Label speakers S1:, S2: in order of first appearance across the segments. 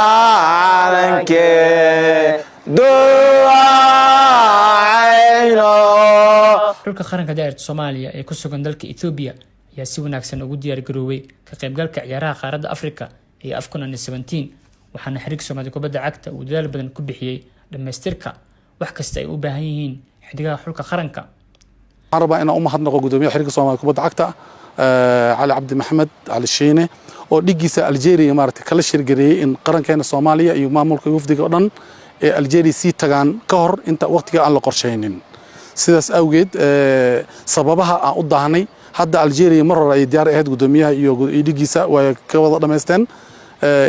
S1: قلبانك دعينا.
S2: xulka qaranka daa'irta Soomaaliya ee ku sugan dalka Ethiopia ayaa si wanaagsan ugu diyaar garoobay ka qaybgalka ciyaaraha qaaradda Afrika ee AFCON 17 waxaana xiriirka Soomaaliya kubadda cagta uu dadaal badan ku bixiyay dhameystirka wax kasta ay u baahan yihiin xidigaha xulka qaranka.
S3: arba ina u mahadnaqo gudoomiyaha xiriirka Soomaaliya kubadda cagta علي عبد محمد علي الشيني oo dhigiisa Algeria maartay kala shirgareeyay in qarankeena Soomaaliya iyo maamulka wafdiga oo dhan ee Algeria si tagaan ka hor inta waqtiga aan la qorsheynin sidaas awgeed sababaha aan u daahnay hadda Algeria mar hore ay diyaar ahayd gudoomiyaha iyo dhigiisa way ka wada dhameysteen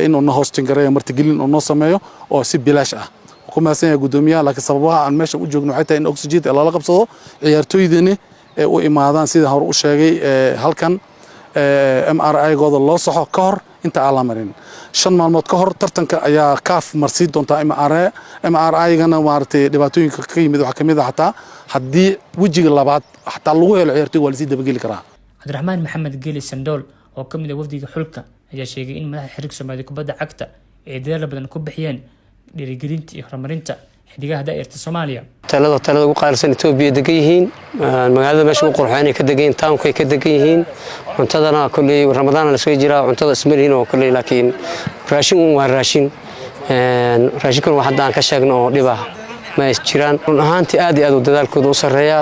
S3: inuu na hosting gareeyo martigelin oo noo sameeyo oo si bilaash ah kuma sanya gudoomiyaha laakiin sababaha aan meesha u joogno waxay tahay in oxygen la qabsado ciyaartooydeena ee u imaadaan sida hore u sheegay halkan MRI gooda loo saxo ka hor inta aan la marin 5 maalmood ka hor tartanka ayaa kaaf marsi doonta MRI-gana maartay dhibaatooyinka ka yimid waxa kamid ah xataa haddii wajiga labaad xataa lagu helo ciyaartooy waa la sii dabageli karaa.
S2: Cabdiraxmaan Maxamed Geeli Sandool oo ka mid ah wafdiga xulka ayaa sheegay in madaxa xiriirka Soomaaliya kubadda cagta ay dadaal badan ku bixiyeen dhiirigelinta iyo horumarinta xidigaha daa'irta Soomaaliya.
S4: talada ugu qaarsan Ethiopia degan yihiin magaalada meesha ugu qurxoon ay ka degan yihiin townka ay ka degan yihiin cuntadana kulli Ramadaan la soo jiraa cuntada ismariin oo kulli laakiin raashin waa raashinkan waxa aan ka sheegno oo dhiba ma jiraan run ahaantii aad iyo aad u dadaalkooda u sareeya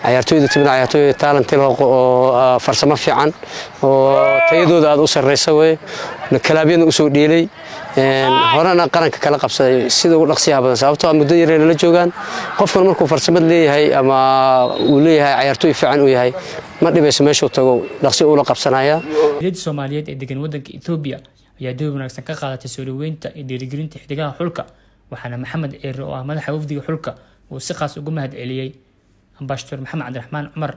S4: ciyaartooyda timida ciyaartooyda talent leh oo farsamo fiican oo tayadooda aad u sareysa way kalaabiyada u soo dheelay horena qaranka kala qabsaday sida ugu dhaqsiyaha badan sababtoo muddo yar la joogan qofkan markuu farsamad leeyahay ama uu leeyahay ciyaartooy fiican u yahay ma dhibayso meesha uu tago dhaqsi uu la qabsanaya.
S2: Ciidamada Soomaaliyeed ee degan wadanka Ethiopia ayaa door wanaagsan ka qaadatay soo dhaweynta iyo dhiirigelinta xidigaha xulka waxaana Maxamed Ciire oo ah madaxa wafdiga xulka uu si qaas ugu mahad celiyay ambassador Maxamed Cabdiraxmaan Cumar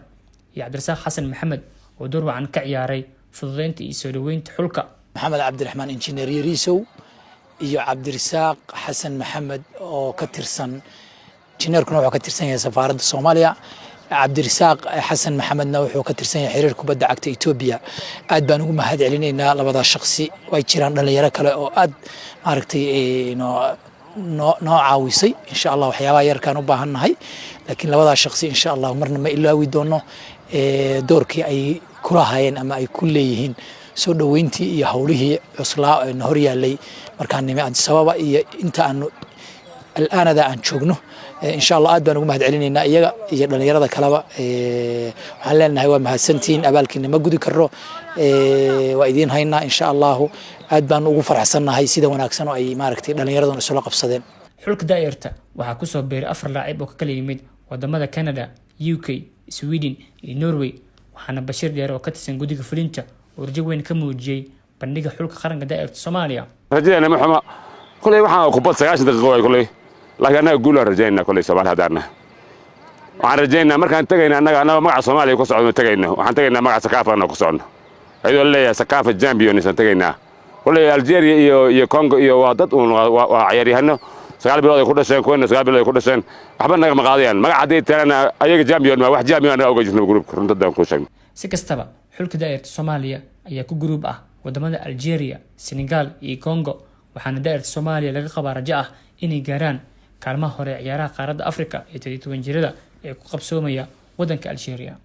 S2: iyo Cabdirasaaq Xasan Maxamed oo door wacan ka ciyaaray fududeynta iyo soo dhaweynta xulka.
S5: Maxamed Cabdiraxmaan Engineer Yarisow iyo Cabdirasaaq Xasan Maxamed oo ka tirsan injineerkuna wuxuu ka tirsan yahay safaaradda Soomaaliya. Cabdirasaaq Xasan Maxamedna wuxuu ka tirsan yahay xiriirka kubadda cagta Ethiopia. aad baan ugu mahad celinaynaa labada shakhsi way jiraan dhalinyaro kale oo aad maaragtay noo caawisay insha Allah waxyaabaha yarkaan u baahannahay laakiin labada shakhsi insha Allah marna ma ilaawi doono doorkii ay ku lahaayeen ama ay ku leeyihiin soo dhaweyntii iyo hawlihii cuslaa ee hor yaalay markaan nimi Addis Ababa iyo inta aanu al'aanada aan joogno insha Allah aad baan ugu mahad celinaynaa iyaga iyo dhalinyarada kaleba waxaan leenahay waa mahadsantiin abaalkiina ma gudi karo waa idin haynaa insha Allah aad baan ugu faraxsanahay sida wanaagsan oo ay maaragtay dhalinyaradan isla qabsadeen.
S2: xulka daa'irta waxaa ku soo beeray 4 laacib oo ka kala yimid wadamada Canada, UK, Sweden iyo Norway waxaana Bashir Dheer oo ka tirsan gudiga fulinta urjo weyn ka muujiyay bandhiga xulka qaranka daa'irta Soomaaliya.
S6: rajayna maxama kulay waxaan ku bad 9 daqiiqo kulay laakiin anaga guul rajayna kulay Soomaaliya hadarna waxaan rajaynaa markaan tagayna anaga magaca Soomaaliya ku socdo tagayna waxaan tagaynaa magaca Sakaafana ku socdo ayuu leeyahay Sakaafa Champions aan tagaynaa kulay Algeria iyo Congo iyo waa dad waa ciyaaryahanno 9 bilood ay ku dhasheen kuwana 9 bilood ay ku dhasheen waxba naga maqaadiyaan magaca haday taana ayaga champion ma wax champion ah uga jirno group runtada ku sheegay.
S2: Si kastaba xulka daa'irta Soomaaliya ayaa ku group ah wadamada Algeria, Senegal iyo Congo waxaana daa'irta Soomaaliya laga qabaa rajo ah inay gaaraan kaalmaha hore ciyaaraha qaaradda Afrika ee 12 jirada ee ku qabsoomaya wadanka Algeria.